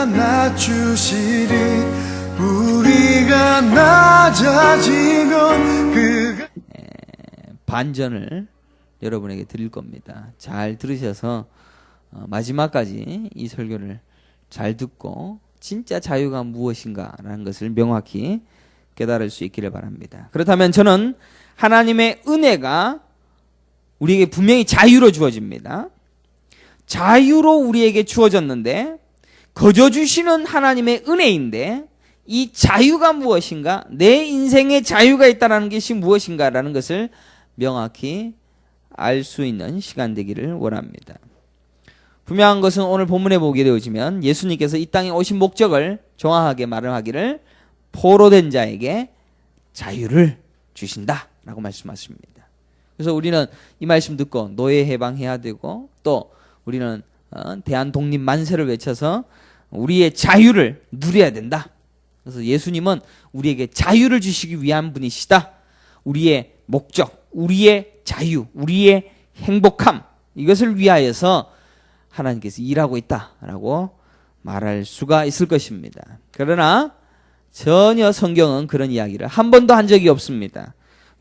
낮추시리. 우리가 낮아지면 그가 반전을 여러분에게 드릴 겁니다. 잘 들으셔서 마지막까지 이 설교를 잘 듣고 진짜 자유가 무엇인가라는 것을 명확히 깨달을 수 있기를 바랍니다. 그렇다면 저는 하나님의 은혜가 우리에게 분명히 자유로 주어집니다. 자유로 우리에게 주어졌는데 거저 주시는 하나님의 은혜인데 이 자유가 무엇인가, 내 인생에 자유가 있다는 것이 무엇인가라는 것을 명확히 알 수 있는 시간 되기를 원합니다. 분명한 것은 오늘 본문에 보게 되어지면 예수님께서 이 땅에 오신 목적을 정확하게 말하기를 포로된 자에게 자유를 주신다라고 말씀하십니다. 그래서 우리는 이 말씀 듣고 노예 해방해야 되고 또 우리는 대한독립 만세를 외쳐서 우리의 자유를 누려야 된다. 그래서 예수님은 우리에게 자유를 주시기 위한 분이시다. 우리의 목적, 우리의 자유, 우리의 행복함, 이것을 위하여서 하나님께서 일하고 있다라고 말할 수가 있을 것입니다. 그러나 전혀 성경은 그런 이야기를 한 번도 한 적이 없습니다.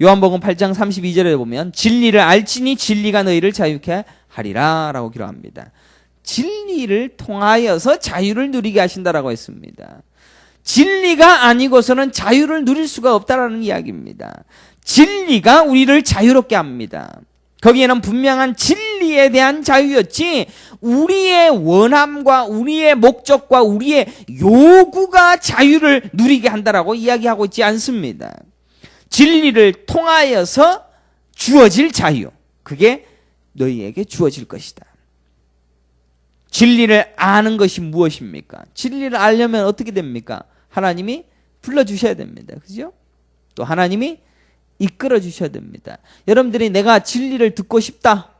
요한복음 8장 32절에 보면 진리를 알지니 진리가 너희를 자유케 하리라 라고 기록합니다. 진리를 통하여서 자유를 누리게 하신다라고 했습니다. 진리가 아니고서는 자유를 누릴 수가 없다라는 이야기입니다. 진리가 우리를 자유롭게 합니다. 거기에는 분명한 진리에 대한 자유였지 우리의 원함과 우리의 목적과 우리의 요구가 자유를 누리게 한다라고 이야기하고 있지 않습니다. 진리를 통하여서 주어질 자유, 그게 너희에게 주어질 것이다. 진리를 아는 것이 무엇입니까? 진리를 알려면 어떻게 됩니까? 하나님이 불러주셔야 됩니다. 그죠? 또 하나님이 이끌어 주셔야 됩니다. 여러분들이 내가 진리를 듣고 싶다.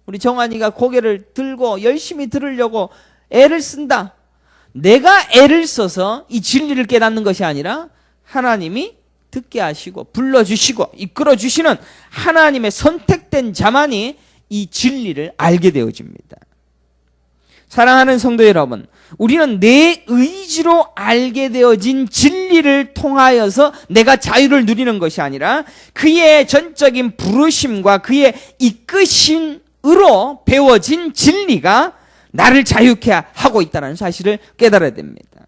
우리 정환이가 고개를 들고 열심히 들으려고 애를 쓴다. 내가 애를 써서 이 진리를 깨닫는 것이 아니라 하나님이 듣게 하시고 불러주시고 이끌어 주시는 하나님의 선택된 자만이 이 진리를 알게 되어집니다. 사랑하는 성도 여러분, 우리는 내 의지로 알게 되어진 진리를 통하여서 내가 자유를 누리는 것이 아니라 그의 전적인 부르심과 그의 이끄심으로 배워진 진리가 나를 자유케 하고 있다는 사실을 깨달아야 됩니다.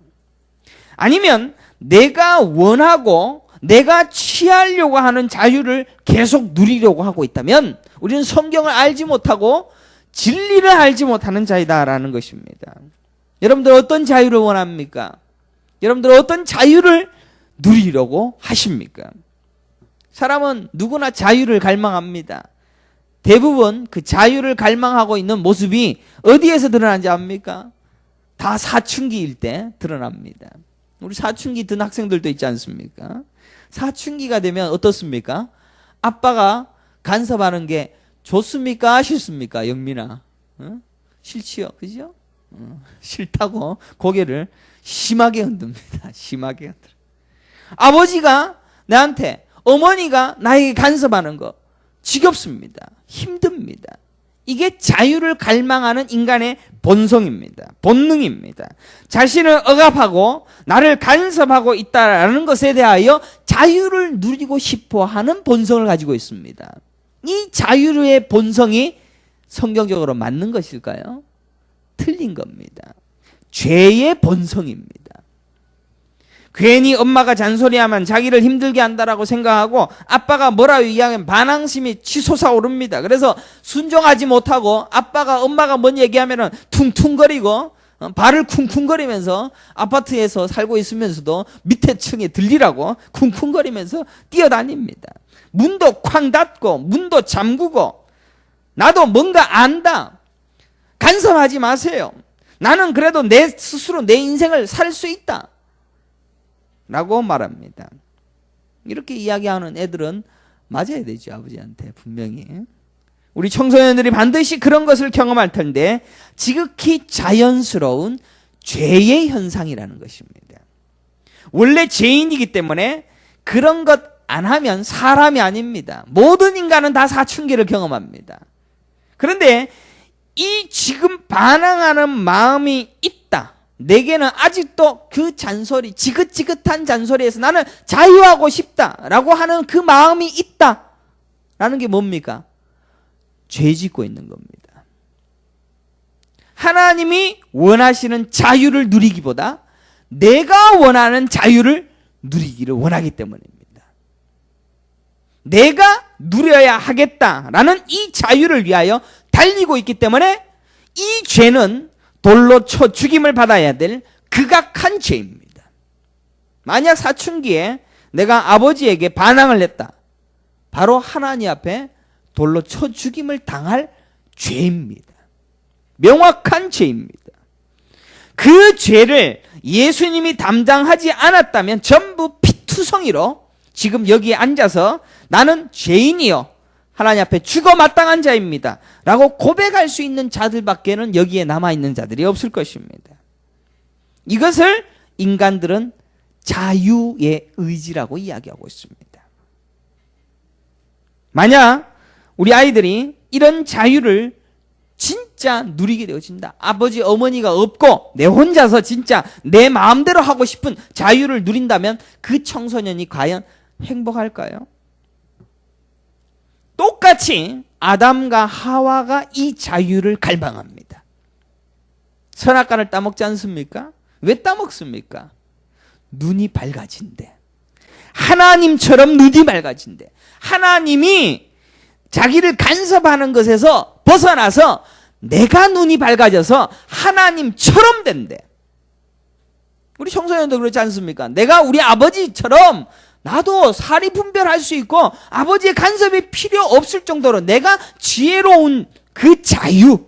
아니면 내가 원하고 내가 취하려고 하는 자유를 계속 누리려고 하고 있다면 우리는 성경을 알지 못하고 진리를 알지 못하는 자이다라는 것입니다. 여러분들 어떤 자유를 원합니까? 여러분들 어떤 자유를 누리려고 하십니까? 사람은 누구나 자유를 갈망합니다. 대부분 그 자유를 갈망하고 있는 모습이 어디에서 드러나는지 압니까? 다 사춘기일 때 드러납니다. 우리 사춘기 든 학생들도 있지 않습니까? 사춘기가 되면 어떻습니까? 아빠가 간섭하는 게 좋습니까? 싫습니까? 영민아. 싫지요. 그죠? 싫다고 고개를 심하게 흔듭니다. 심하게 흔들어. 아버지가 나한테, 어머니가 나에게 간섭하는 거 지겹습니다. 힘듭니다. 이게 자유를 갈망하는 인간의 본성입니다. 본능입니다. 자신을 억압하고 나를 간섭하고 있다는 것에 대하여 자유를 누리고 싶어 하는 본성을 가지고 있습니다. 이 자유의 본성이 성경적으로 맞는 것일까요? 틀린 겁니다. 죄의 본성입니다. 괜히 엄마가 잔소리하면 자기를 힘들게 한다라고 생각하고 아빠가 뭐라고 이야기하면 반항심이 치솟아 오릅니다. 그래서 순종하지 못하고 아빠가 엄마가 뭔 얘기하면은 퉁퉁거리고 발을 쿵쿵거리면서 아파트에서 살고 있으면서도 밑에 층에 들리라고 쿵쿵거리면서 뛰어다닙니다. 문도 쾅 닫고 문도 잠그고 나도 뭔가 안다. 간섭하지 마세요. 나는 그래도 내 스스로 내 인생을 살 수 있다. 라고 말합니다. 이렇게 이야기하는 애들은 맞아야 되죠. 아버지한테 분명히. 우리 청소년들이 반드시 그런 것을 경험할 텐데 지극히 자연스러운 죄의 현상이라는 것입니다. 원래 죄인이기 때문에 그런 것 안 하면 사람이 아닙니다. 모든 인간은 다 사춘기를 경험합니다. 그런데 이 지금 반항하는 마음이 있다. 내게는 아직도 그 잔소리, 지긋지긋한 잔소리에서 나는 자유하고 싶다라고 하는 그 마음이 있다라는 게 뭡니까? 죄 짓고 있는 겁니다. 하나님이 원하시는 자유를 누리기보다 내가 원하는 자유를 누리기를 원하기 때문입니다. 내가 누려야 하겠다라는 이 자유를 위하여 달리고 있기 때문에 이 죄는 돌로 쳐 죽임을 받아야 될 극악한 죄입니다. 만약 사춘기에 내가 아버지에게 반항을 했다. 바로 하나님 앞에 돌로 쳐 죽임을 당할 죄입니다. 명확한 죄입니다. 그 죄를 예수님이 담당하지 않았다면 전부 피투성이로 지금 여기에 앉아서 나는 죄인이요 하나님 앞에 죽어 마땅한 자입니다 라고 고백할 수 있는 자들밖에는 여기에 남아있는 자들이 없을 것입니다. 이것을 인간들은 자유의 의지라고 이야기하고 있습니다. 만약 우리 아이들이 이런 자유를 진짜 누리게 되어진다. 아버지 어머니가 없고 내 혼자서 진짜 내 마음대로 하고 싶은 자유를 누린다면 그 청소년이 과연 행복할까요? 똑같이 아담과 하와가 이 자유를 갈망합니다. 선악과를 따먹지 않습니까? 왜 따먹습니까? 눈이 밝아진대. 하나님처럼 눈이 밝아진대. 하나님이 자기를 간섭하는 것에서 벗어나서 내가 눈이 밝아져서 하나님처럼 된대. 우리 청소년도 그렇지 않습니까? 내가 우리 아버지처럼 나도 사리 분별할 수 있고 아버지의 간섭이 필요 없을 정도로 내가 지혜로운 그 자유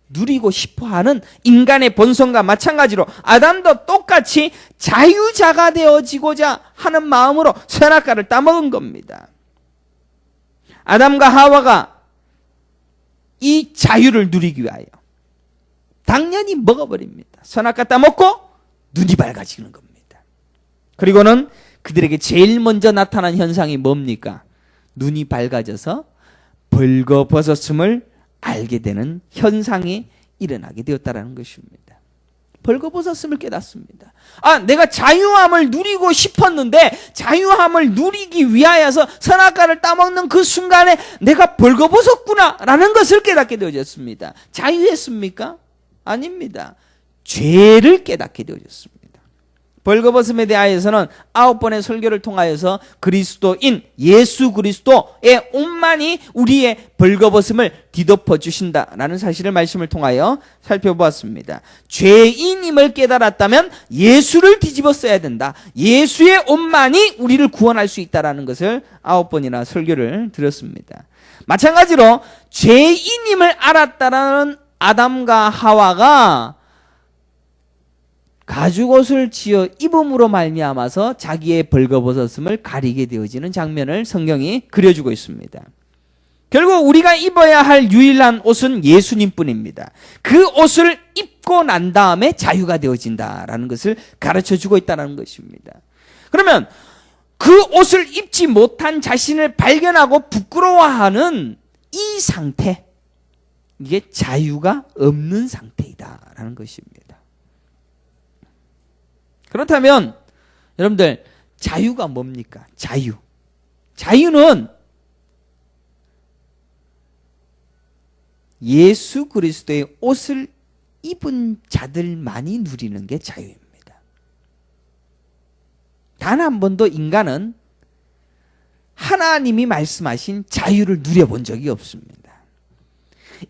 누리고 싶어하는 인간의 본성과 마찬가지로 아담도 똑같이 자유자가 되어지고자 하는 마음으로 선악과를 따먹은 겁니다. 아담과 하와가 이 자유를 누리기 위하여 당연히 먹어버립니다. 선악과 따먹고 눈이 밝아지는 겁니다. 그리고는 그들에게 제일 먼저 나타난 현상이 뭡니까? 눈이 밝아져서 벌거벗었음을 알게 되는 현상이 일어나게 되었다는 것입니다. 벌거벗었음을 깨닫습니다. 아, 내가 자유함을 누리고 싶었는데 자유함을 누리기 위하여서 선악과를 따먹는 그 순간에 내가 벌거벗었구나 라는 것을 깨닫게 되어졌습니다. 자유했습니까? 아닙니다. 죄를 깨닫게 되어졌습니다. 벌거벗음에 대하여서는 9번의 설교를 통하여서 그리스도인 예수 그리스도의 옷만이 우리의 벌거벗음을 뒤덮어 주신다라는 사실을 말씀을 통하여 살펴보았습니다. 죄인임을 깨달았다면 예수를 뒤집어 써야 된다. 예수의 옷만이 우리를 구원할 수 있다라는 것을 9번이나 설교를 드렸습니다. 마찬가지로 죄인임을 알았다라는 아담과 하와가 가죽옷을 지어 입음으로 말미암아서 자기의 벌거벗었음을 가리게 되어지는 장면을 성경이 그려주고 있습니다. 결국 우리가 입어야 할 유일한 옷은 예수님뿐입니다. 그 옷을 입고 난 다음에 자유가 되어진다라는 것을 가르쳐주고 있다는 것입니다. 그러면 그 옷을 입지 못한 자신을 발견하고 부끄러워하는 이 상태, 이게 자유가 없는 상태이다라는 것입니다. 그렇다면 여러분들 자유가 뭡니까? 자유. 자유는 예수 그리스도의 옷을 입은 자들만이 누리는 게 자유입니다. 단 한 번도 인간은 하나님이 말씀하신 자유를 누려본 적이 없습니다.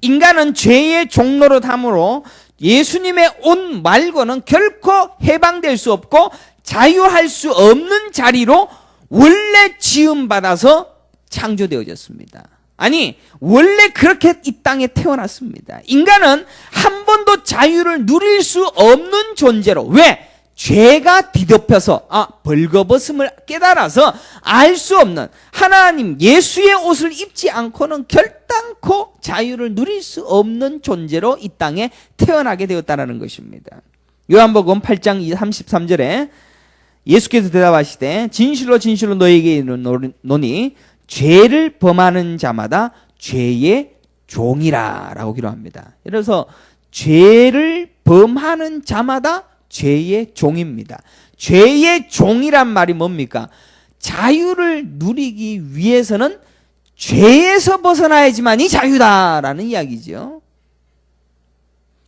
인간은 죄의 종로로 담으로 예수님의 옷 말고는 결코 해방될 수 없고 자유할 수 없는 자리로 원래 지음받아서 창조되어졌습니다. 아니, 원래 그렇게 이 땅에 태어났습니다. 인간은 한 번도 자유를 누릴 수 없는 존재로, 왜? 죄가 뒤덮여서 벌거벗음을 깨달아서 알 수 없는 하나님 예수의 옷을 입지 않고는 결단코 자유를 누릴 수 없는 존재로 이 땅에 태어나게 되었다는 것입니다. 요한복음 8장 33절에 예수께서 대답하시되 진실로 진실로 너희에게 이르노니 죄를 범하는 자마다 죄의 종이라 라고 기록합니다. 그래서 죄를 범하는 자마다 죄의 종입니다. 죄의 종이란 말이 뭡니까? 자유를 누리기 위해서는 죄에서 벗어나야지만이 자유다라는 이야기죠.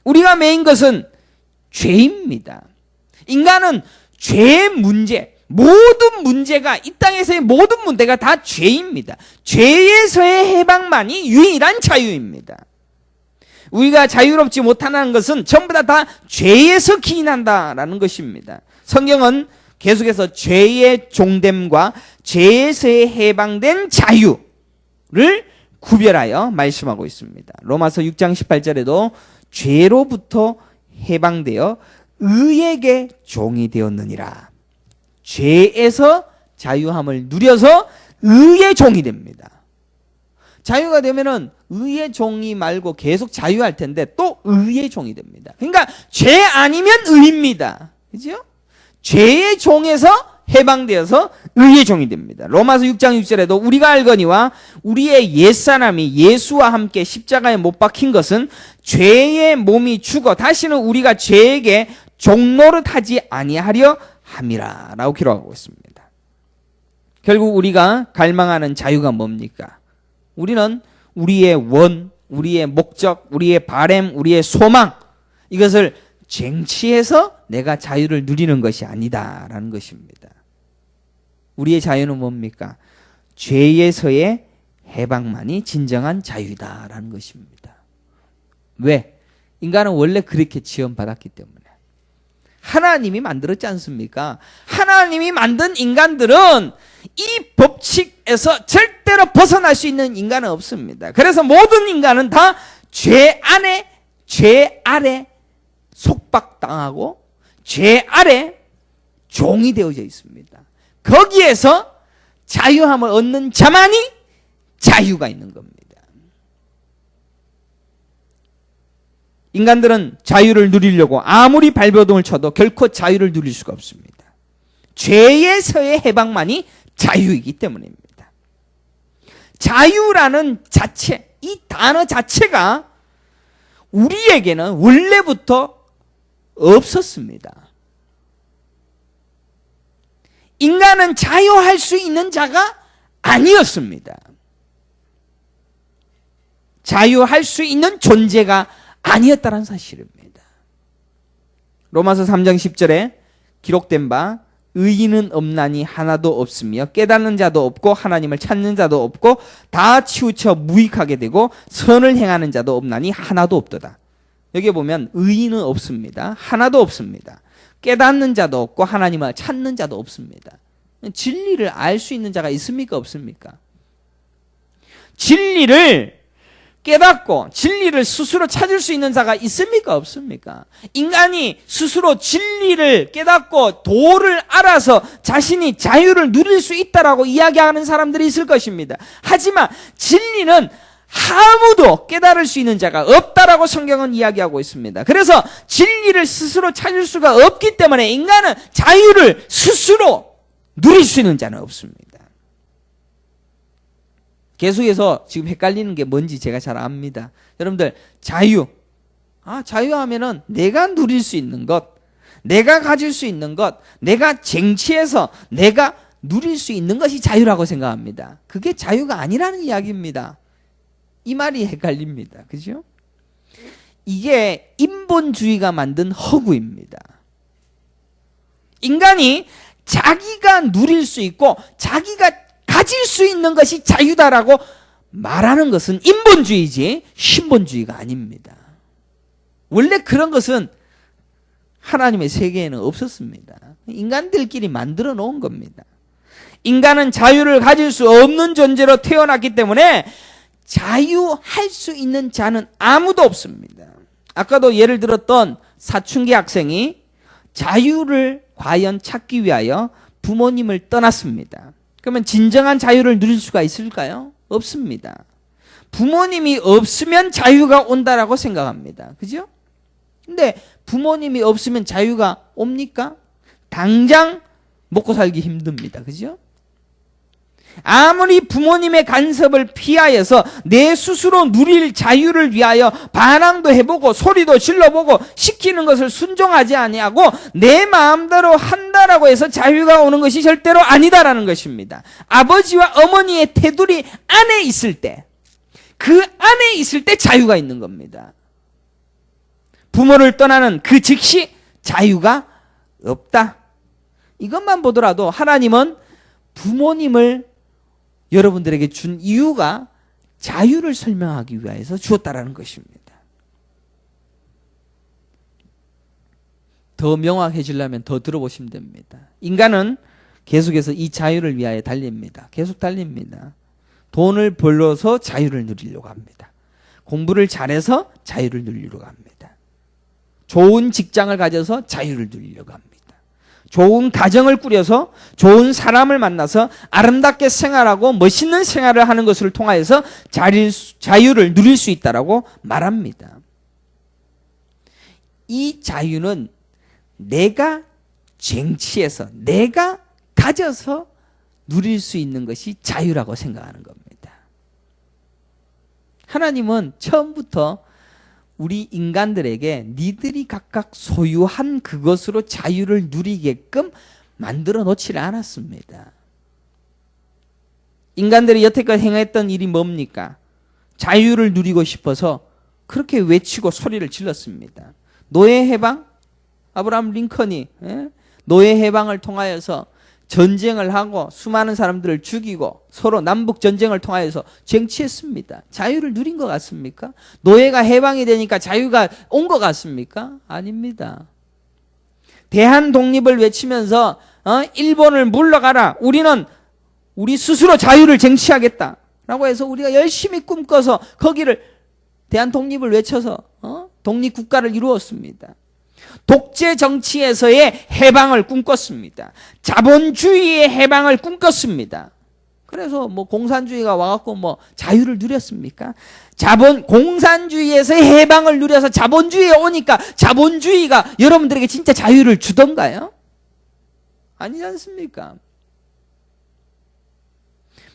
우리가 매인 것은 죄입니다. 인간은 죄의 문제, 모든 문제가, 이 땅에서의 모든 문제가 다 죄입니다. 죄에서의 해방만이 유일한 자유입니다. 우리가 자유롭지 못하는 것은 전부 다 죄에서 기인한다라는 것입니다. 성경은 계속해서 죄의 종됨과 죄에서의 해방된 자유를 구별하여 말씀하고 있습니다. 로마서 6장 18절에도 죄로부터 해방되어 의에게 종이 되었느니라. 죄에서 자유함을 누려서 의의 종이 됩니다. 자유가 되면은 의의 종이 말고 계속 자유할 텐데 또 의의 종이 됩니다. 그러니까 죄 아니면 의입니다. 그죠? 죄의 종에서 해방되어서 의의 종이 됩니다. 로마서 6장 6절에도 우리가 알거니와 우리의 옛사람이 예수와 함께 십자가에 못 박힌 것은 죄의 몸이 죽어 다시는 우리가 죄에게 종노릇하지 아니하려 함이라 라고 기록하고 있습니다. 결국 우리가 갈망하는 자유가 뭡니까? 우리는 우리의 원, 우리의 목적, 우리의 바램, 우리의 소망, 이것을 쟁취해서 내가 자유를 누리는 것이 아니다라는 것입니다. 우리의 자유는 뭡니까? 죄에서의 해방만이 진정한 자유다라는 것입니다. 왜? 인간은 원래 그렇게 지원받았기 때문에. 하나님이 만들었지 않습니까? 하나님이 만든 인간들은 이 법칙에서 절대로 벗어날 수 있는 인간은 없습니다. 그래서 모든 인간은 다 죄 안에, 죄 아래 속박당하고 죄 아래 종이 되어져 있습니다. 거기에서 자유함을 얻는 자만이 자유가 있는 겁니다. 인간들은 자유를 누리려고 아무리 발버둥을 쳐도 결코 자유를 누릴 수가 없습니다. 죄에서의 해방만이 자유이기 때문입니다. 자유라는 자체, 이 단어 자체가 우리에게는 원래부터 없었습니다. 인간은 자유할 수 있는 자가 아니었습니다. 자유할 수 있는 존재가 아니었다는 사실입니다. 로마서 3장 10절에 기록된 바 의인은 없나니 하나도 없으며 깨닫는 자도 없고 하나님을 찾는 자도 없고 다 치우쳐 무익하게 되고 선을 행하는 자도 없나니 하나도 없도다. 여기 보면 의인은 없습니다. 하나도 없습니다. 깨닫는 자도 없고 하나님을 찾는 자도 없습니다. 진리를 알 수 있는 자가 있습니까? 없습니까? 진리를 깨닫고 진리를 스스로 찾을 수 있는 자가 있습니까? 없습니까? 인간이 스스로 진리를 깨닫고 도를 알아서 자신이 자유를 누릴 수 있다라고 이야기하는 사람들이 있을 것입니다. 하지만 진리는 아무도 깨달을 수 있는 자가 없다라고 성경은 이야기하고 있습니다. 그래서 진리를 스스로 찾을 수가 없기 때문에 인간은 자유를 스스로 누릴 수 있는 자는 없습니다. 계속해서 지금 헷갈리는 게 뭔지 제가 잘 압니다. 여러분들 자유, 자유하면은 내가 누릴 수 있는 것, 내가 가질 수 있는 것, 내가 쟁취해서 내가 누릴 수 있는 것이 자유라고 생각합니다. 그게 자유가 아니라는 이야기입니다. 이 말이 헷갈립니다. 그죠? 이게 인본주의가 만든 허구입니다. 인간이 자기가 누릴 수 있고 자기가 가질 수 있는 것이 자유다라고 말하는 것은 인본주의지 신본주의가 아닙니다. 원래 그런 것은 하나님의 세계에는 없었습니다. 인간들끼리 만들어 놓은 겁니다. 인간은 자유를 가질 수 없는 존재로 태어났기 때문에 자유할 수 있는 자는 아무도 없습니다. 아까도 예를 들었던 사춘기 학생이 자유를 과연 찾기 위하여 부모님을 떠났습니다. 그러면 진정한 자유를 누릴 수가 있을까요? 없습니다. 부모님이 없으면 자유가 온다라고 생각합니다. 그죠? 근데 부모님이 없으면 자유가 옵니까? 당장 먹고 살기 힘듭니다. 그죠? 아무리 부모님의 간섭을 피하여서 내 스스로 누릴 자유를 위하여 반항도 해보고 소리도 질러보고 시키는 것을 순종하지 아니하고 내 마음대로 한다라고 해서 자유가 오는 것이 절대로 아니다라는 것입니다. 아버지와 어머니의 테두리 안에 있을 때, 그 안에 있을 때 자유가 있는 겁니다. 부모를 떠나는 그 즉시 자유가 없다. 이것만 보더라도 하나님은 부모님을 여러분들에게 준 이유가 자유를 설명하기 위해서 주었다라는 것입니다. 더 명확해지려면 더 들어보시면 됩니다. 인간은 계속해서 이 자유를 위하여 달립니다. 계속 달립니다. 돈을 벌어서 자유를 누리려고 합니다. 공부를 잘해서 자유를 누리려고 합니다. 좋은 직장을 가져서 자유를 누리려고 합니다. 좋은 가정을 꾸려서 좋은 사람을 만나서 아름답게 생활하고 멋있는 생활을 하는 것을 통하여서 자유를 누릴 수 있다라고 말합니다. 이 자유는 내가 쟁취해서 내가 가져서 누릴 수 있는 것이 자유라고 생각하는 겁니다. 하나님은 처음부터 우리 인간들에게 니들이 각각 소유한 그것으로 자유를 누리게끔 만들어 놓지를 않았습니다. 인간들이 여태까지 행했던 일이 뭡니까? 자유를 누리고 싶어서 그렇게 외치고 소리를 질렀습니다. 노예 해방? 아브라함 링컨이 노예 해방을 통하여서 전쟁을 하고 수많은 사람들을 죽이고 서로 남북 전쟁을 통하여서 쟁취했습니다. 자유를 누린 것 같습니까? 노예가 해방이 되니까 자유가 온 것 같습니까? 아닙니다. 대한 독립을 외치면서 일본을 물러가라. 우리는 우리 스스로 자유를 쟁취하겠다. 라고 해서 우리가 열심히 꿈꿔서 거기를 대한 독립을 외쳐서 독립국가를 이루었습니다. 독재 정치에서의 해방을 꿈꿨습니다. 자본주의의 해방을 꿈꿨습니다. 그래서 공산주의가 와갖고 자유를 누렸습니까? 공산주의에서의 해방을 누려서 자본주의에 오니까 자본주의가 여러분들에게 진짜 자유를 주던가요? 아니지 않습니까?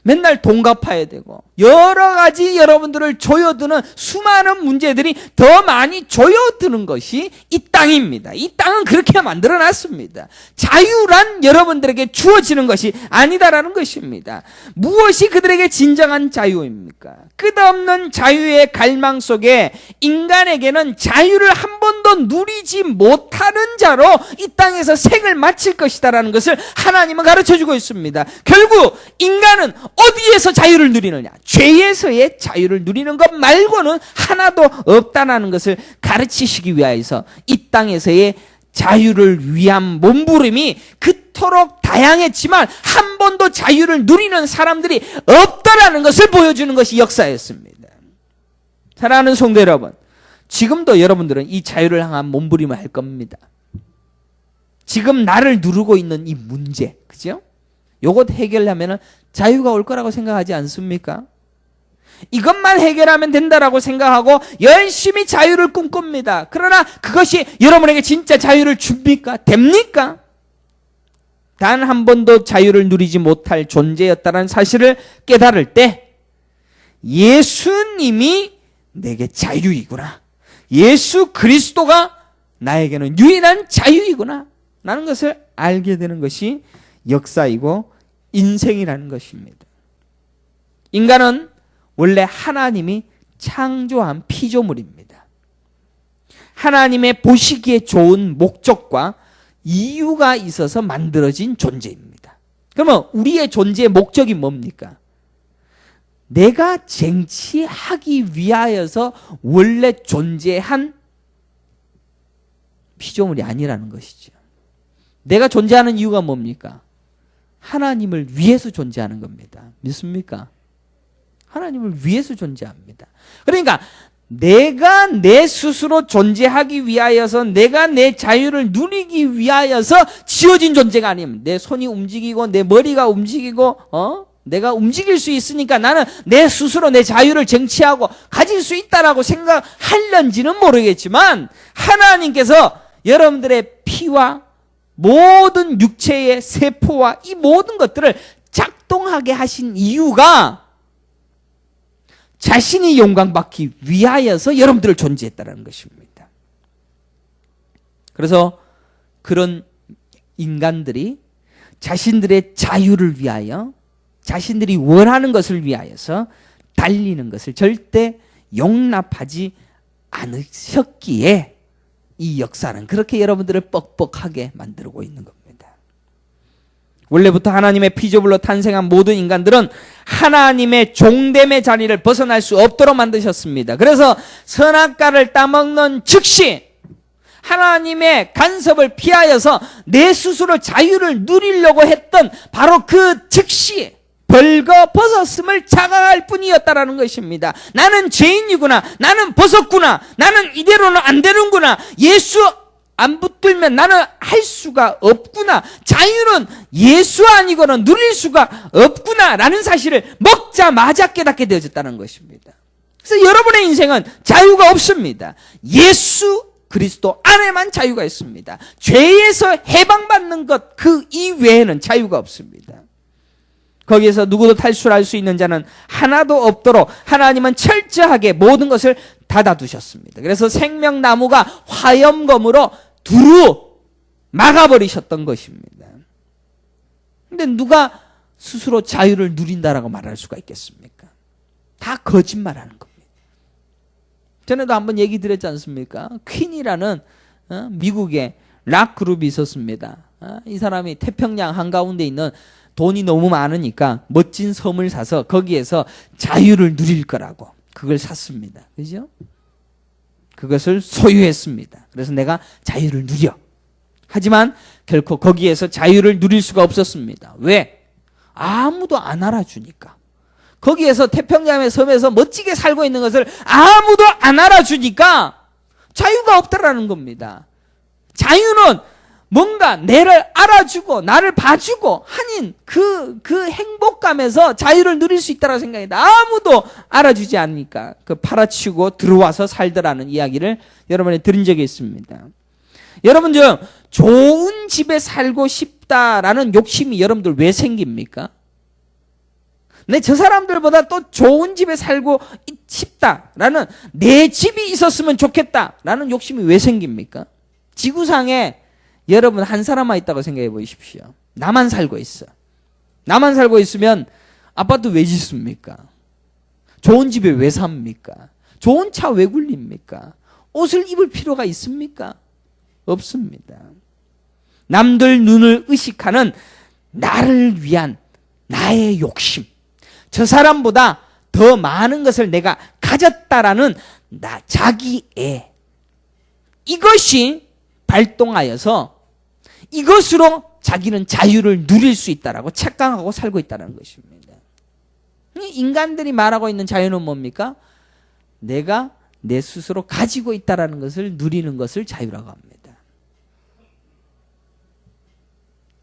맨날 돈 갚아야 되고 여러 가지 여러분들을 조여드는 수많은 문제들이 더 많이 조여드는 것이 이 땅입니다. 이 땅은 그렇게 만들어놨습니다. 자유란 여러분들에게 주어지는 것이 아니다라는 것입니다. 무엇이 그들에게 진정한 자유입니까? 끝없는 자유의 갈망 속에 인간에게는 자유를 한 번도 누리지 못하는 자로 이 땅에서 생을 마칠 것이다라는 것을 하나님은 가르쳐주고 있습니다. 결국 인간은 어디에서 자유를 누리느냐? 죄에서의 자유를 누리는 것 말고는 하나도 없다는 것을 가르치시기 위하여서 이 땅에서의 자유를 위한 몸부림이 그토록 다양했지만 한 번도 자유를 누리는 사람들이 없다라는 것을 보여주는 것이 역사였습니다. 사랑하는 성도 여러분, 지금도 여러분들은 이 자유를 향한 몸부림을 할 겁니다. 지금 나를 누르고 있는 이 문제, 그죠? 요것 해결하면 자유가 올 거라고 생각하지 않습니까? 이것만 해결하면 된다라고 생각하고 열심히 자유를 꿈꿉니다. 그러나 그것이 여러분에게 진짜 자유를 줍니까? 됩니까? 단 한 번도 자유를 누리지 못할 존재였다는 사실을 깨달을 때 예수님이 내게 자유이구나. 예수 그리스도가 나에게는 유일한 자유이구나. 라는 것을 알게 되는 것이 역사이고 인생이라는 것입니다. 인간은 원래 하나님이 창조한 피조물입니다. 하나님의 보시기에 좋은 목적과 이유가 있어서 만들어진 존재입니다. 그러면 우리의 존재의 목적이 뭡니까? 내가 쟁취하기 위하여서 원래 존재한 피조물이 아니라는 것이죠. 내가 존재하는 이유가 뭡니까? 하나님을 위해서 존재하는 겁니다. 믿습니까? 하나님을 위해서 존재합니다. 그러니까 내가 내 스스로 존재하기 위하여서 내가 내 자유를 누리기 위하여서 지어진 존재가 아닙니다. 내 손이 움직이고 내 머리가 움직이고 내가 움직일 수 있으니까 나는 내 스스로 내 자유를 쟁취하고 가질 수 있다라고 생각할는지는 모르겠지만 하나님께서 여러분들의 피와 모든 육체의 세포와 이 모든 것들을 발동하게 하신 이유가 자신이 영광받기 위하여서 여러분들을 존재했다는 것입니다. 그래서 그런 인간들이 자신들의 자유를 위하여, 자신들이 원하는 것을 위하여서 달리는 것을 절대 용납하지 않으셨기에 이 역사는 그렇게 여러분들을 뻑뻑하게 만들고 있는 겁니다. 원래부터 하나님의 피조물로 탄생한 모든 인간들은 하나님의 종됨의 자리를 벗어날 수 없도록 만드셨습니다. 그래서 선악과를 따먹는 즉시 하나님의 간섭을 피하여서 내 스스로 자유를 누리려고 했던 바로 그 즉시 벌거벗었음을 자각할 뿐이었다라는 것입니다. 나는 죄인이구나. 나는 벗었구나. 나는 이대로는 안 되는구나. 예수 안 붙들면 나는 할 수가 없구나. 자유는 예수 아니고는 누릴 수가 없구나. 라는 사실을 먹자마자 깨닫게 되어졌다는 것입니다. 그래서 여러분의 인생은 자유가 없습니다. 예수 그리스도 안에만 자유가 있습니다. 죄에서 해방받는 것 그 이외에는 자유가 없습니다. 거기에서 누구도 탈출할 수 있는 자는 하나도 없도록 하나님은 철저하게 모든 것을 닫아두셨습니다. 그래서 생명나무가 화염검으로 두루 막아버리셨던 것입니다. 근데 누가 스스로 자유를 누린다라고 말할 수가 있겠습니까? 다 거짓말하는 겁니다. 전에도 한번 얘기 드렸지 않습니까? 퀸이라는 미국의 락 그룹이 있었습니다. 이 사람이 태평양 한가운데 있는 돈이 너무 많으니까 멋진 섬을 사서 거기에서 자유를 누릴 거라고 그걸 샀습니다. 그죠? 그것을 소유했습니다. 그래서 내가 자유를 누려. 하지만 결코 거기에서 자유를 누릴 수가 없었습니다. 왜? 아무도 안 알아주니까. 거기에서 태평양의 섬에서 멋지게 살고 있는 것을 아무도 안 알아주니까 자유가 없다라는 겁니다. 자유는 뭔가 내를 알아주고 나를 봐주고 하는 그 행복감에서 자유를 누릴 수 있다고 생각합니다. 아무도 알아주지 않으니까 그 팔아치우고 들어와서 살더라는 이야기를 여러분이 들은 적이 있습니다. 여러분 중 좋은 집에 살고 싶다라는 욕심이 여러분들 왜 생깁니까? 네, 저 사람들보다 또 좋은 집에 살고 싶다라는 내 집이 있었으면 좋겠다라는 욕심이 왜 생깁니까? 지구상에 여러분 한 사람만 있다고 생각해 보십시오. 나만 살고 있어. 나만 살고 있으면 아파트 왜 짓습니까? 좋은 집에 왜 삽니까? 좋은 차 왜 굴립니까? 옷을 입을 필요가 있습니까? 없습니다. 남들 눈을 의식하는 나를 위한 나의 욕심. 저 사람보다 더 많은 것을 내가 가졌다라는 자기애. 이것이 발동하여서 이것으로 자기는 자유를 누릴 수 있다라고 착각하고 살고 있다는 것입니다. 인간들이 말하고 있는 자유는 뭡니까? 내가 내 스스로 가지고 있다라는 것을 누리는 것을 자유라고 합니다.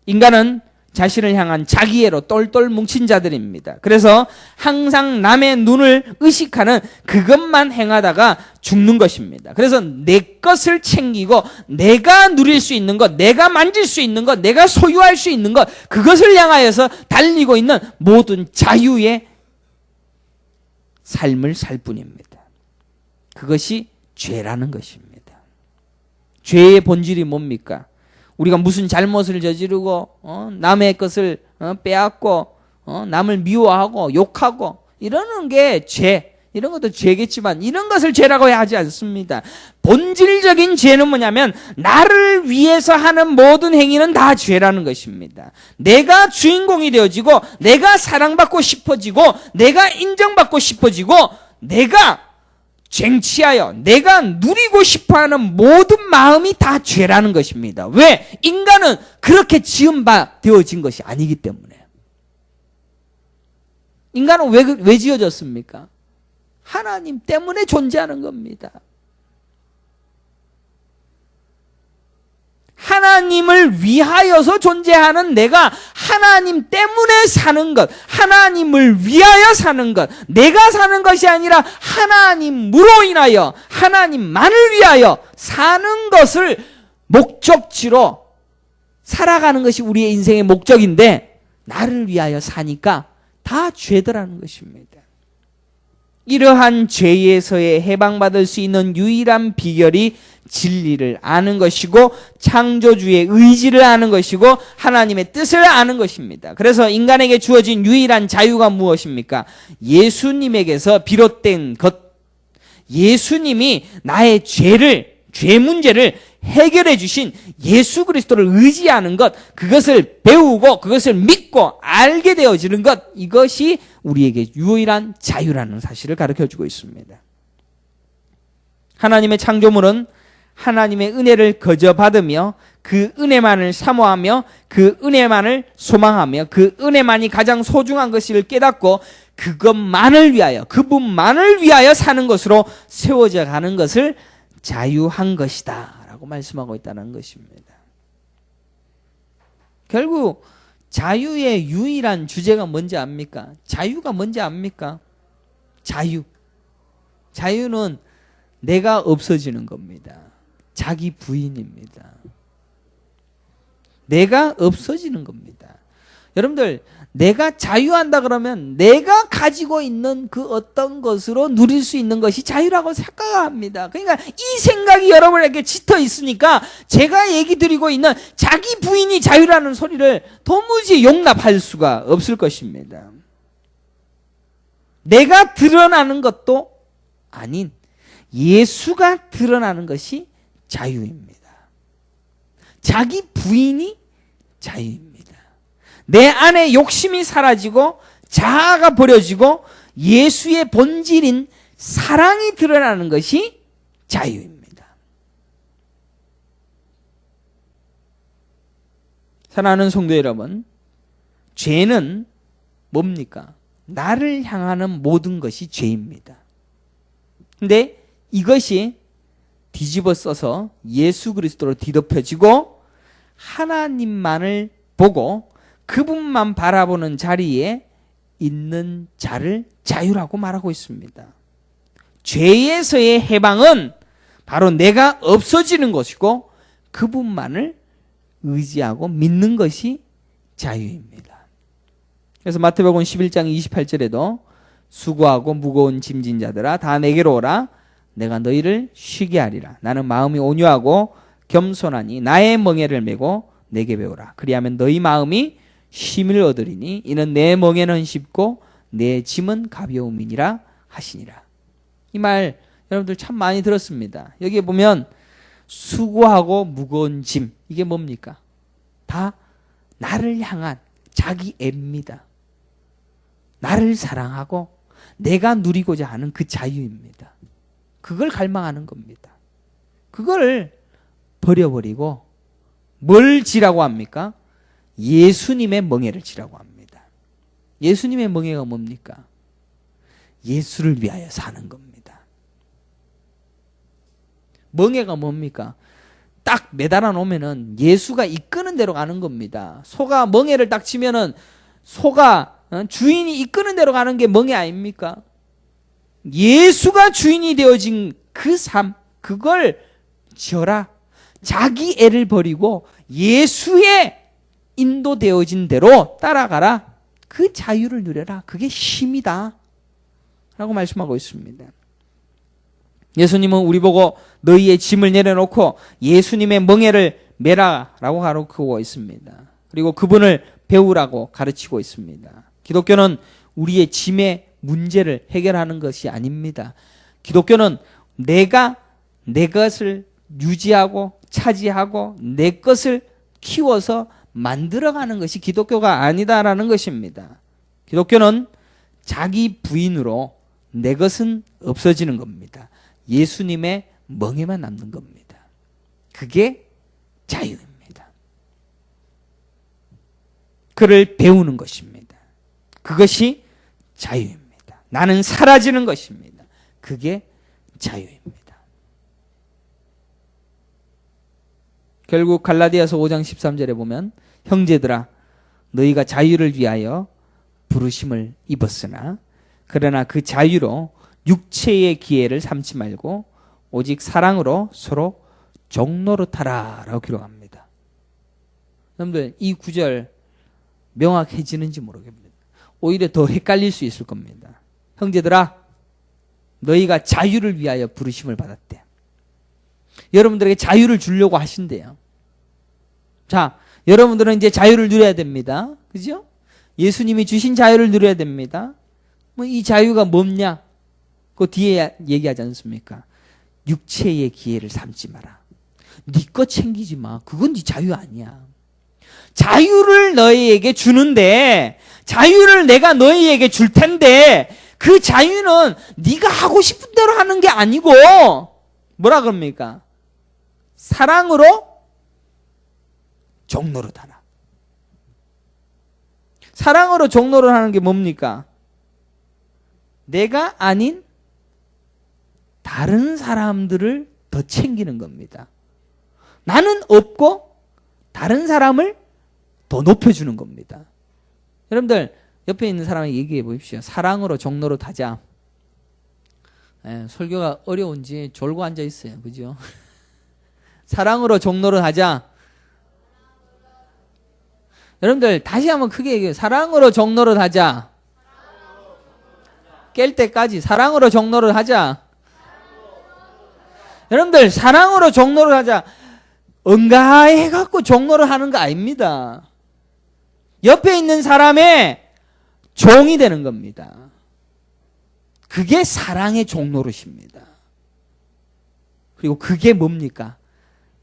인간은 자신을 향한 자기애로 똘똘 뭉친 자들입니다. 그래서 항상 남의 눈을 의식하는 그것만 행하다가 죽는 것입니다. 그래서 내 것을 챙기고 내가 누릴 수 있는 것, 내가 만질 수 있는 것, 내가 소유할 수 있는 것, 그것을 향하여서 달리고 있는 모든 자유의 삶을 살 뿐입니다. 그것이 죄라는 것입니다. 죄의 본질이 뭡니까? 우리가 무슨 잘못을 저지르고 남의 것을 빼앗고 남을 미워하고 욕하고 이러는 게 죄. 이런 것도 죄겠지만 이런 것을 죄라고 하지 않습니다. 본질적인 죄는 뭐냐면 나를 위해서 하는 모든 행위는 다 죄라는 것입니다. 내가 주인공이 되어지고 내가 사랑받고 싶어지고 내가 인정받고 싶어지고 내가 쟁취하여 내가 누리고 싶어하는 모든 마음이 다 죄라는 것입니다. 왜? 인간은 그렇게 지은 바 되어진 것이 아니기 때문에. 인간은 왜 지어졌습니까? 하나님 때문에 존재하는 겁니다. 하나님을 위하여서 존재하는 내가 하나님 때문에 사는 것, 하나님을 위하여 사는 것, 내가 사는 것이 아니라 하나님으로 인하여 하나님만을 위하여 사는 것을 목적지로 살아가는 것이 우리의 인생의 목적인데 나를 위하여 사니까 다 죄더라는 것입니다. 이러한 죄에서의 해방받을 수 있는 유일한 비결이 진리를 아는 것이고 창조주의 의지를 아는 것이고 하나님의 뜻을 아는 것입니다. 그래서 인간에게 주어진 유일한 자유가 무엇입니까? 예수님에게서 비롯된 것, 예수님이 나의 죄 문제를 해결해 주신 예수 그리스도를 의지하는 것, 그것을 배우고 그것을 믿고 알게 되어지는 것, 이것이 우리에게 유일한 자유라는 사실을 가르쳐주고 있습니다. 하나님의 창조물은 하나님의 은혜를 거저 받으며 그 은혜만을 사모하며 그 은혜만을 소망하며 그 은혜만이 가장 소중한 것을 깨닫고 그것만을 위하여, 그분만을 위하여 사는 것으로 세워져 가는 것을 자유한 것이다 라고 말씀하고 있다는 것입니다. 결국 자유의 유일한 주제가 뭔지 압니까? 자유가 뭔지 압니까? 자유는 내가 없어지는 겁니다. 자기 부인입니다. 내가 없어지는 겁니다. 여러분들, 내가 자유한다 그러면 내가 가지고 있는 그 어떤 것으로 누릴 수 있는 것이 자유라고 생각합니다. 그러니까 이 생각이 여러분에게 짙어 있으니까 제가 얘기 드리고 있는 자기 부인이 자유라는 소리를 도무지 용납할 수가 없을 것입니다. 내가 드러나는 것도 아닌 예수가 드러나는 것이 자유입니다. 자기 부인이 자유입니다. 내 안에 욕심이 사라지고 자아가 버려지고 예수의 본질인 사랑이 드러나는 것이 자유입니다. 사랑하는 성도 여러분, 죄는 뭡니까? 나를 향하는 모든 것이 죄입니다. 근데 이것이 뒤집어 써서 예수 그리스도로 뒤덮여지고 하나님만을 보고 그분만 바라보는 자리에 있는 자를 자유라고 말하고 있습니다. 죄에서의 해방은 바로 내가 없어지는 것이고 그분만을 의지하고 믿는 것이 자유입니다. 그래서 마태복음 11장 28절에도 수고하고 무거운 짐진 자들아 다 내게로 오라 내가 너희를 쉬게 하리라. 나는 마음이 온유하고 겸손하니 나의 멍에를 메고 내게 배우라. 그리하면 너희 마음이 쉼을 얻으리니 이는 내 멍에는 쉽고 내 짐은 가벼움이니라 하시니라. 이 말 여러분들 참 많이 들었습니다. 여기에 보면 수고하고 무거운 짐, 이게 뭡니까? 다 나를 향한 자기 애입니다. 나를 사랑하고 내가 누리고자 하는 그 자유입니다. 그걸 갈망하는 겁니다. 그걸 버려버리고 뭘 지라고 합니까? 예수님의 멍에를 지라고 합니다. 예수님의 멍에가 뭡니까? 예수를 위하여 사는 겁니다. 멍에가 뭡니까? 딱 매달아 놓으면은 예수가 이끄는 대로 가는 겁니다. 소가 멍에를 딱 치면은 소가 주인이 이끄는 대로 가는 게 멍에 아닙니까? 예수가 주인이 되어진 그 삶, 그걸 지어라. 자기 애를 버리고 예수의 인도되어진 대로 따라가라. 그 자유를 누려라. 그게 쉼이다 라고 말씀하고 있습니다. 예수님은 우리 보고 너희의 짐을 내려놓고 예수님의 멍에를 메라 라고 가르치고 있습니다. 그리고 그분을 배우라고 가르치고 있습니다. 기독교는 우리의 짐의 문제를 해결하는 것이 아닙니다. 기독교는 내가 내 것을 유지하고 차지하고 내 것을 키워서 만들어가는 것이 기독교가 아니다라는 것입니다. 기독교는 자기 부인으로 내 것은 없어지는 겁니다. 예수님의 멍에만 남는 겁니다. 그게 자유입니다. 그를 배우는 것입니다. 그것이 자유입니다. 나는 사라지는 것입니다. 그게 자유입니다. 결국 갈라디아서 5장 13절에 보면 형제들아 너희가 자유를 위하여 부르심을 입었으나 그러나 그 자유로 육체의 기회를 삼지 말고 오직 사랑으로 서로 종노릇하라 라고 기록합니다. 여러분들 이 구절 명확해지는지 모르겠습니다. 오히려 더 헷갈릴 수 있을 겁니다. 형제들아, 너희가 자유를 위하여 부르심을 받았대. 여러분들에게 자유를 주려고 하신대요. 자, 여러분들은 이제 자유를 누려야 됩니다. 그죠? 예수님이 주신 자유를 누려야 됩니다. 뭐 이 자유가 뭐냐? 그 뒤에 얘기하지 않습니까? 육체의 기회를 삼지 마라. 네 거 챙기지 마. 그건 네 자유 아니야. 자유를 너희에게 주는데, 자유를 내가 너희에게 줄 텐데, 그 자유는 네가 하고 싶은 대로 하는 게 아니고 뭐라 그럽니까? 사랑으로 종노릇 하라. 사랑으로 종노릇 하는 게 뭡니까? 내가 아닌 다른 사람들을 더 챙기는 겁니다. 나는 없고 다른 사람을 더 높여주는 겁니다. 여러분들 옆에 있는 사람에게 얘기해 보십시오. 사랑으로 종노릇 하자. 설교가 어려운지 졸고 앉아 있어요. 그죠? 사랑으로 종노릇 하자. 여러분들 다시 한번 크게 얘기해요. 사랑으로 종노릇 하자. 깰 때까지 사랑으로 종노릇 하자. 여러분들 사랑으로 종노릇 하자. 응가해갖고 종노릇 하는 거 아닙니다. 옆에 있는 사람의 종이 되는 겁니다. 그게 사랑의 종노릇입니다. 그리고 그게 뭡니까?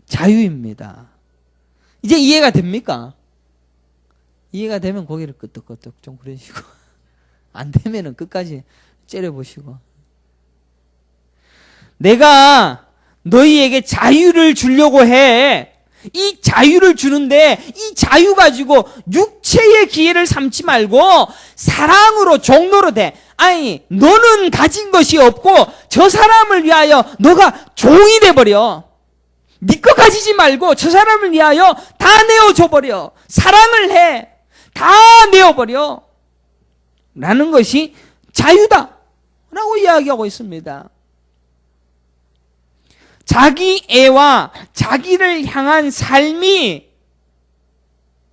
자유입니다. 이제 이해가 됩니까? 이해가 되면 고개를 끄덕끄덕 좀 그러시고 안 되면은 끝까지 째려보시고. 내가 너희에게 자유를 주려고 해. 이 자유를 주는데 이 자유 가지고 육체의 기회를 삼지 말고 사랑으로 종노릇 해. 아니, 너는 가진 것이 없고 저 사람을 위하여 너가 종이 돼버려. 네 거 가지지 말고 저 사람을 위하여 다 내어줘버려. 사랑을 해. 다 내어버려. 라는 것이 자유다 라고 이야기하고 있습니다. 자기 애와 자기를 향한 삶이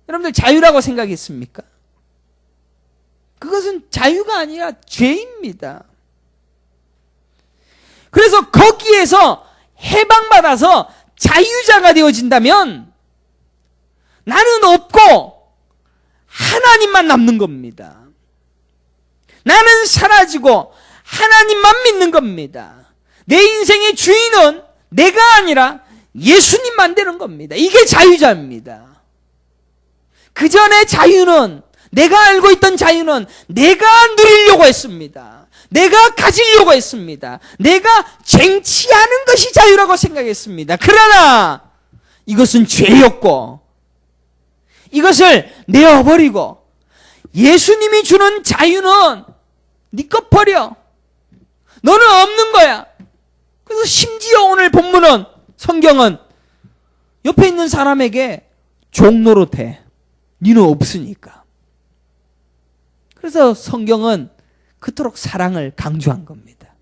여러분들 자유라고 생각했습니까? 그것은 자유가 아니라 죄입니다. 그래서 거기에서 해방받아서 자유자가 되어진다면 나는 없고 하나님만 남는 겁니다. 나는 사라지고 하나님만 믿는 겁니다. 내 인생의 주인은 내가 아니라 예수님만 되는 겁니다. 이게 자유자입니다. 그 전에 자유는, 내가 알고 있던 자유는 내가 누리려고 했습니다. 내가 가지려고 했습니다. 내가 쟁취하는 것이 자유라고 생각했습니다. 그러나 이것은 죄였고 이것을 내어버리고 예수님이 주는 자유는 네 것 버려. 너는 없는 거야. 그래서 심지어 오늘 본문은, 성경은 옆에 있는 사람에게 종노릇해. 니는 없으니까. 그래서 성경은 그토록 사랑을 강조한 겁니다.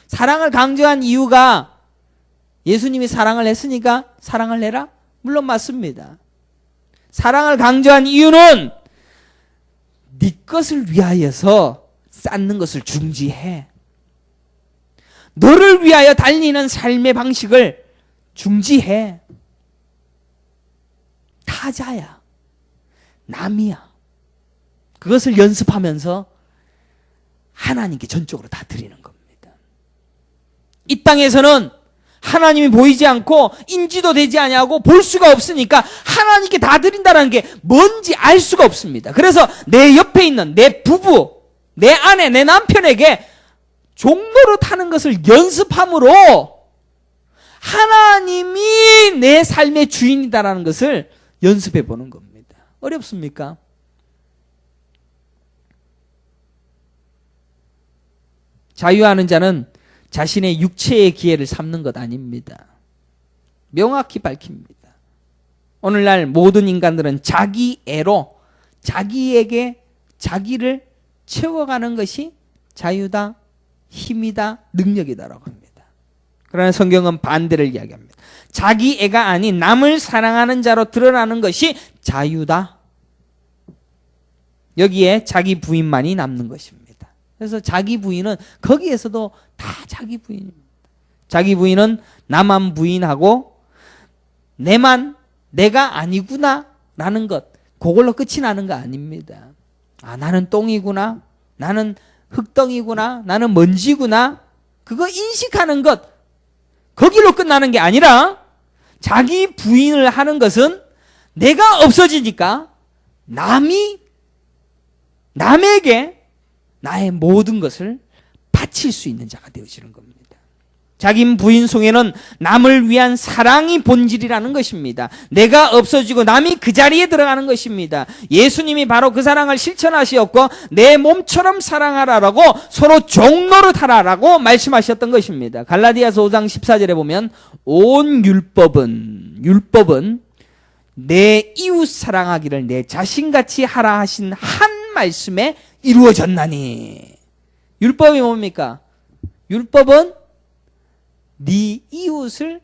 사랑을 강조한 이유가 예수님이 사랑을 했으니까 사랑을 해라? 물론 맞습니다. 사랑을 강조한 이유는 네 것을 위하여서 쌓는 것을 중지해. 너를 위하여 달리는 삶의 방식을 중지해. 타자야. 남이야. 그것을 연습하면서 하나님께 전적으로 다 드리는 겁니다. 이 땅에서는 하나님이 보이지 않고 인지도 되지 아니하고 볼 수가 없으니까 하나님께 다 드린다는 게 뭔지 알 수가 없습니다. 그래서 내 옆에 있는 내 부부, 내 아내, 내 남편에게 종노릇 하는 것을 연습함으로 하나님이 내 삶의 주인이다라는 것을 연습해 보는 겁니다. 어렵습니까? 자유하는 자는 자신의 육체의 기회를 삼는 것 아닙니다. 명확히 밝힙니다. 오늘날 모든 인간들은 자기 애로 자기에게 자기를 채워가는 것이 자유다, 힘이다, 능력이다라고 합니다. 그러나 성경은 반대를 이야기합니다. 자기 애가 아닌 남을 사랑하는 자로 드러나는 것이 자유다. 여기에 자기 부인만이 남는 것입니다. 그래서 자기 부인은 거기에서도 다 자기 부인입니다. 자기 부인은 나만 부인하고 내가 아니구나 라는 것, 그걸로 끝이 나는 거 아닙니다. 아, 나는 똥이구나, 나는 흙덩이구나, 나는 먼지구나, 그거 인식하는 것, 거기로 끝나는 게 아니라 자기 부인을 하는 것은 내가 없어지니까 남에게 나의 모든 것을 바칠 수 있는 자가 되어지는 겁니다. 자기 부인 속에는 남을 위한 사랑이 본질이라는 것입니다. 내가 없어지고 남이 그 자리에 들어가는 것입니다. 예수님이 바로 그 사랑을 실천하시었고 내 몸처럼 사랑하라라고 서로 종노릇하라라고 말씀하셨던 것입니다. 갈라디아서 5장 14절에 보면 온 율법은 내 이웃 사랑하기를 내 자신같이 하라 하신 한 말씀에 이루어졌나니. 율법이 뭡니까? 율법은 네 이웃을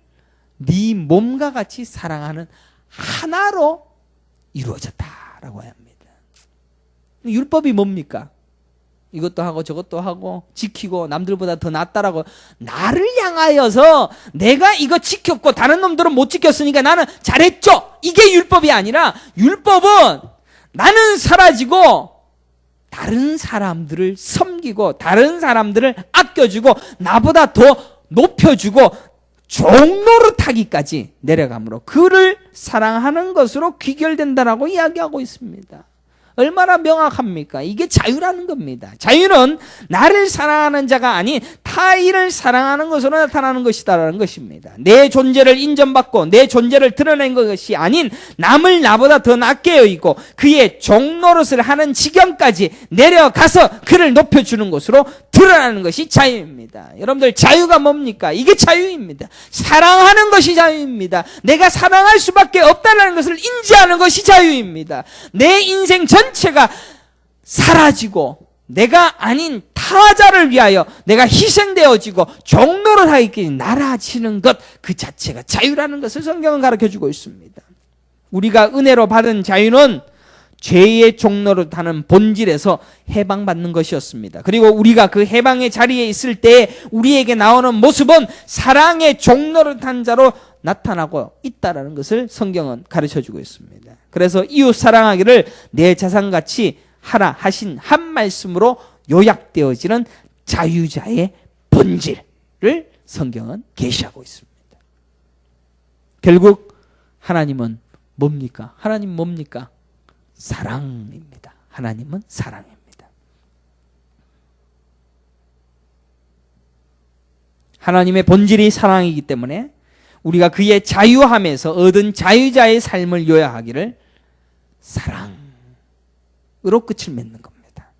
네 몸과 같이 사랑하는 하나로 이루어졌다라고 합니다. 율법이 뭡니까? 이것도 하고 저것도 하고 지키고 남들보다 더 낫다라고 나를 향하여서 내가 이거 지켰고 다른 놈들은 못 지켰으니까 나는 잘했죠. 이게 율법이 아니라 율법은 나는 사라지고 다른 사람들을 섬기고 다른 사람들을 아껴주고 나보다 더 높여주고 종노릇하기까지 내려가므로 그를 사랑하는 것으로 귀결된다라고 이야기하고 있습니다. 얼마나 명확합니까? 이게 자유라는 겁니다. 자유는 나를 사랑하는 자가 아닌 타인을 사랑하는 것으로 나타나는 것이다라는 것입니다. 내 존재를 인정받고 내 존재를 드러낸 것이 아닌 남을 나보다 더 낫게 여기고 그의 종노릇을 하는 지경까지 내려가서 그를 높여주는 것으로 드러나는 것이 자유입니다. 여러분들 자유가 뭡니까? 이게 자유입니다. 사랑하는 것이 자유입니다. 내가 사랑할 수밖에 없다는 것을 인지하는 것이 자유입니다. 내 인생 전체가 사라지고 내가 아닌 타자를 위하여 내가 희생되어지고 종노를 하기 나라지는 것 그 자체가 자유라는 것을 성경은 가르쳐주고 있습니다. 우리가 은혜로 받은 자유는 죄의 종노릇하는 본질에서 해방받는 것이었습니다. 그리고 우리가 그 해방의 자리에 있을 때 우리에게 나오는 모습은 사랑의 종노릇한 자로 나타나고 있다는 것을 성경은 가르쳐주고 있습니다. 그래서 이웃 사랑하기를 내 자산같이 하라 하신 한 말씀으로 요약되어지는 자유자의 본질을 성경은 계시하고 있습니다. 결국 하나님은 뭡니까? 하나님 뭡니까? 사랑입니다. 하나님은 사랑입니다. 하나님의 본질이 사랑이기 때문에 우리가 그의 자유함에서 얻은 자유자의 삶을 요약하기를 사랑으로 끝을 맺는 겁니다.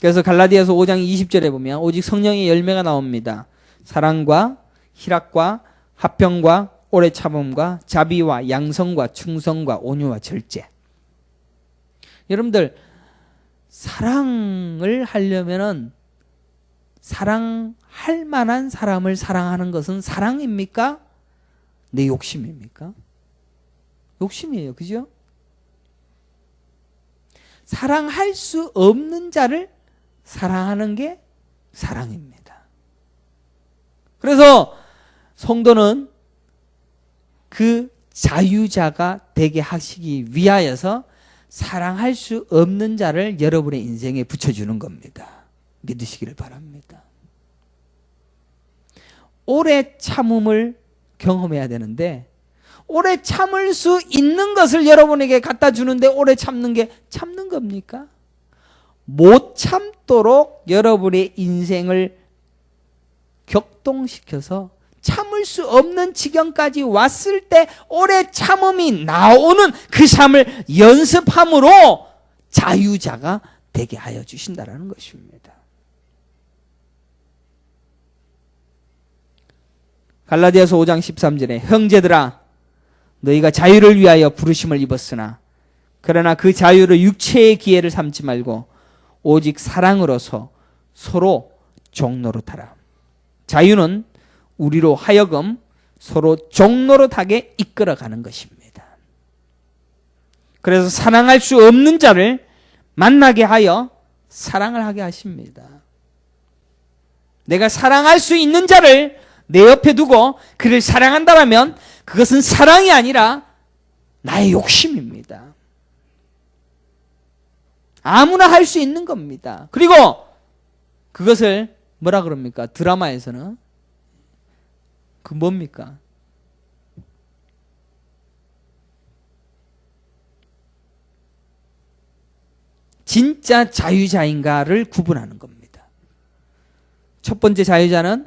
그래서 갈라디아서 5장 20절에 보면 오직 성령의 열매가 나옵니다. 사랑과 희락과 화평과 오래 참음과 자비와 양성과 충성과 온유와 절제. 여러분들 사랑을 하려면은 사랑할 만한 사람을 사랑하는 것은 사랑입니까? 내 욕심입니까? 욕심이에요. 그죠? 사랑할 수 없는 자를 사랑하는 게 사랑입니다. 그래서 성도는 그 자유자가 되게 하시기 위하여서 사랑할 수 없는 자를 여러분의 인생에 붙여주는 겁니다. 믿으시기를 바랍니다. 오래 참음을 경험해야 되는데 오래 참을 수 있는 것을 여러분에게 갖다 주는데 오래 참는 게 참는 겁니까? 못 참도록 여러분의 인생을 격동시켜서 참을 수 없는 지경까지 왔을 때 오래 참음이 나오는 그 삶을 연습함으로 자유자가 되게 하여 주신다는 것입니다. 갈라디아서 5장 13절에 형제들아 너희가 자유를 위하여 부르심을 입었으나 그러나 그 자유를 육체의 기회를 삼지 말고 오직 사랑으로서 서로 종노릇하라. 자유는 우리로 하여금 서로 종노릇하게 이끌어가는 것입니다. 그래서 사랑할 수 없는 자를 만나게 하여 사랑을 하게 하십니다. 내가 사랑할 수 있는 자를 내 옆에 두고 그를 사랑한다면 그것은 사랑이 아니라 나의 욕심입니다. 아무나 할 수 있는 겁니다. 그리고 그것을 뭐라 그럽니까? 드라마에서는 그 뭡니까? 진짜 자유자인가를 구분하는 겁니다. 첫 번째 자유자는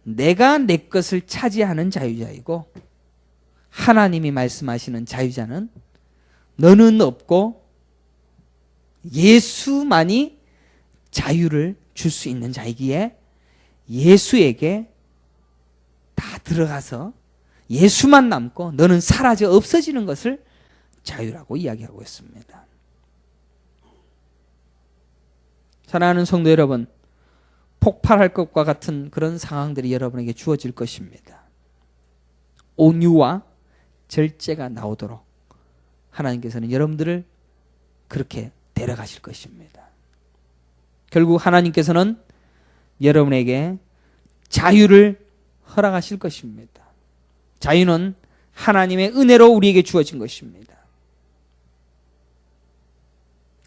내가 내 것을 차지하는 자유자이고, 하나님이 말씀하시는 자유자는 너는 없고 예수만이 자유를 줄 수 있는 자이기에 예수에게 다 들어가서 예수만 남고 너는 사라져 없어지는 것을 자유라고 이야기하고 있습니다. 사랑하는 성도 여러분, 폭발할 것과 같은 그런 상황들이 여러분에게 주어질 것입니다. 온유와 절제가 나오도록 하나님께서는 여러분들을 그렇게 데려가실 것입니다. 결국 하나님께서는 여러분에게 자유를 허락하실 것입니다. 자유는 하나님의 은혜로 우리에게 주어진 것입니다.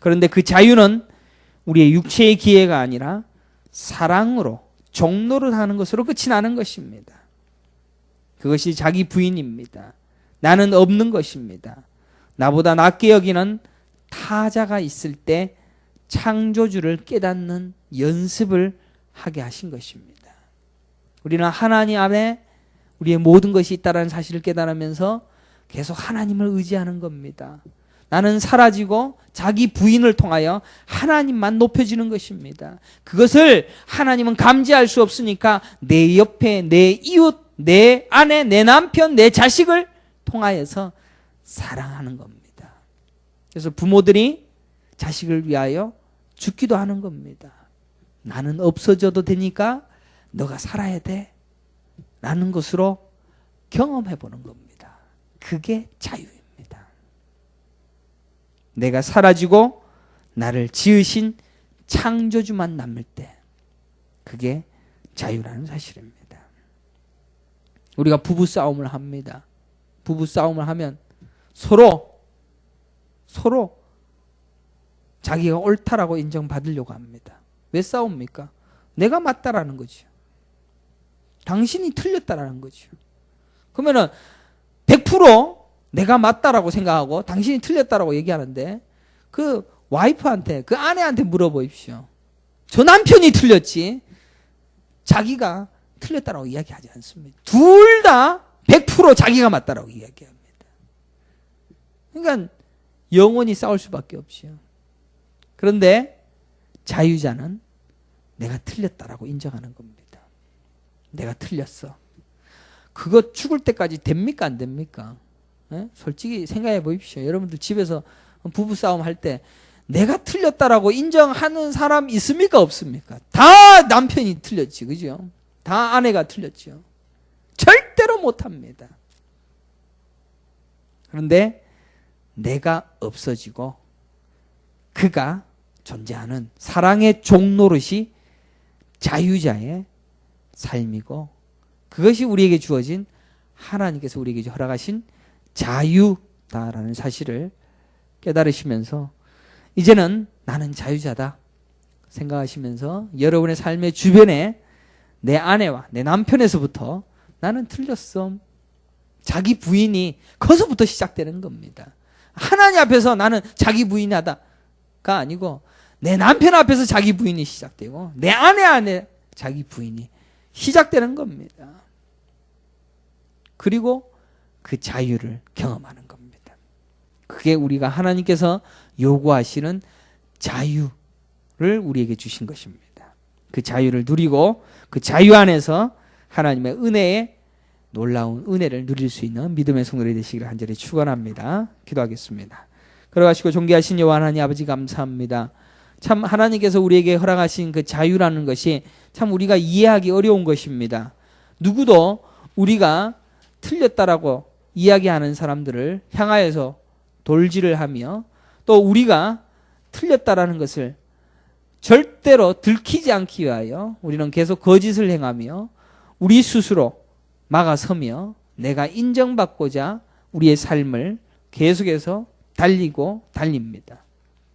그런데 그 자유는 우리의 육체의 기회가 아니라 사랑으로 종로를 하는 것으로 끝이 나는 것입니다. 그것이 자기 부인입니다. 나는 없는 것입니다. 나보다 낫게 여기는 타자가 있을 때 창조주를 깨닫는 연습을 하게 하신 것입니다. 우리는 하나님 안에 우리의 모든 것이 있다는 사실을 깨달으면서 계속 하나님을 의지하는 겁니다. 나는 사라지고 자기 부인을 통하여 하나님만 높여지는 것입니다. 그것을 하나님은 감지할 수 없으니까 내 옆에 내 이웃, 내 아내, 내 남편, 내 자식을 통하여서 사랑하는 겁니다. 그래서 부모들이 자식을 위하여 죽기도 하는 겁니다. 나는 없어져도 되니까 너가 살아야 돼 라는 것으로 경험해 보는 겁니다. 그게 자유입니다. 내가 사라지고 나를 지으신 창조주만 남을 때 그게 자유라는 사실입니다. 우리가 부부싸움을 합니다. 부부싸움을 하면 서로 자기가 옳다라고 인정받으려고 합니다. 왜 싸웁니까? 내가 맞다라는 거죠. 당신이 틀렸다라는 거죠. 그러면은 100% 내가 맞다라고 생각하고 당신이 틀렸다라고 얘기하는데 그 와이프한테, 그 아내한테 물어보십시오. 저 남편이 틀렸지 자기가 틀렸다라고 이야기하지 않습니다. 둘 다 100% 자기가 맞다라고 이야기합니다. 그러니까 영원히 싸울 수밖에 없죠. 그런데 자유자는 내가 틀렸다라고 인정하는 겁니다. 내가 틀렸어. 그거 죽을 때까지 됩니까? 안 됩니까? 네? 솔직히 생각해 보십시오. 여러분들 집에서 부부싸움 할 때 내가 틀렸다라고 인정하는 사람 있습니까? 없습니까? 다 남편이 틀렸지. 그죠? 다 아내가 틀렸죠. 절대로 못합니다. 그런데 내가 없어지고 그가 존재하는 사랑의 종노릇이 자유자의 삶이고 그것이 우리에게 주어진 하나님께서 우리에게 허락하신 자유다라는 사실을 깨달으시면서 이제는 나는 자유자다 생각하시면서 여러분의 삶의 주변에 내 아내와 내 남편에서부터 나는 틀렸어. 자기 부인이 거기서부터 시작되는 겁니다. 하나님 앞에서 나는 자기 부인하다가 아니고 내 남편 앞에서 자기 부인이 시작되고 내 아내 안에 자기 부인이 시작되는 겁니다. 그리고 그 자유를 경험하는 겁니다. 그게 우리가 하나님께서 요구하시는 자유를 우리에게 주신 것입니다. 그 자유를 누리고 그 자유 안에서 하나님의 은혜에 놀라운 은혜를 누릴 수 있는 믿음의 성도들이 되시기를 간절히 축원합니다. 기도하겠습니다. 걸어가시고 존귀하신 여호와 하나님 아버지 감사합니다. 참 하나님께서 우리에게 허락하신 그 자유라는 것이 참 우리가 이해하기 어려운 것입니다. 누구도 우리가 틀렸다라고 이야기하는 사람들을 향하여서 돌질을 하며 또 우리가 틀렸다라는 것을 절대로 들키지 않기 위하여 우리는 계속 거짓을 행하며 우리 스스로 막아서며 내가 인정받고자 우리의 삶을 계속해서 달립니다.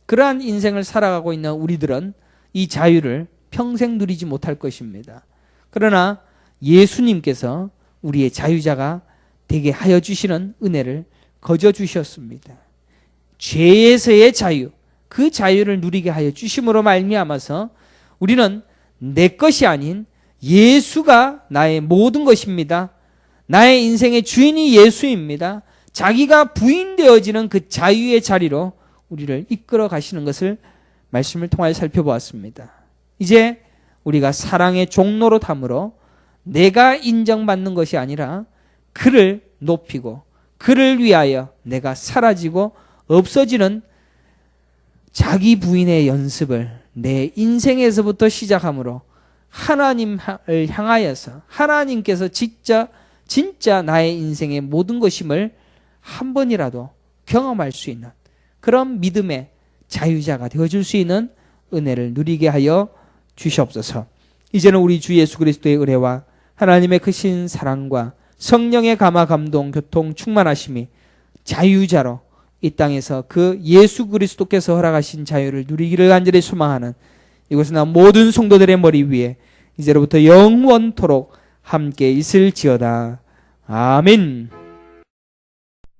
그러한 인생을 살아가고 있는 우리들은 이 자유를 평생 누리지 못할 것입니다. 그러나 예수님께서 우리의 자유자가 되게 하여 주시는 은혜를 거저 주셨습니다. 죄에서의 자유, 그 자유를 누리게 하여 주심으로 말미암아서 우리는 내 것이 아닌 예수가 나의 모든 것입니다. 나의 인생의 주인이 예수입니다. 자기가 부인되어지는 그 자유의 자리로 우리를 이끌어 가시는 것을 말씀을 통하여 살펴보았습니다. 이제 우리가 사랑의 종로로 담으로 내가 인정받는 것이 아니라 그를 높이고 그를 위하여 내가 사라지고 없어지는 자기 부인의 연습을 내 인생에서부터 시작함으로 하나님을 향하여서 하나님께서 진짜 나의 인생의 모든 것임을 한 번이라도 경험할 수 있는 그런 믿음의 자유자가 되어줄 수 있는 은혜를 누리게 하여 주시옵소서. 이제는 우리 주 예수 그리스도의 은혜와 하나님의 크신 사랑과 성령의 감화 감동 교통 충만하심이 자유자로 이 땅에서 그 예수 그리스도께서 허락하신 자유를 누리기를 간절히 소망하는 이곳은 모든 성도들의 머리 위에 이제로부터 영원토록 함께 있을지어다. 아멘.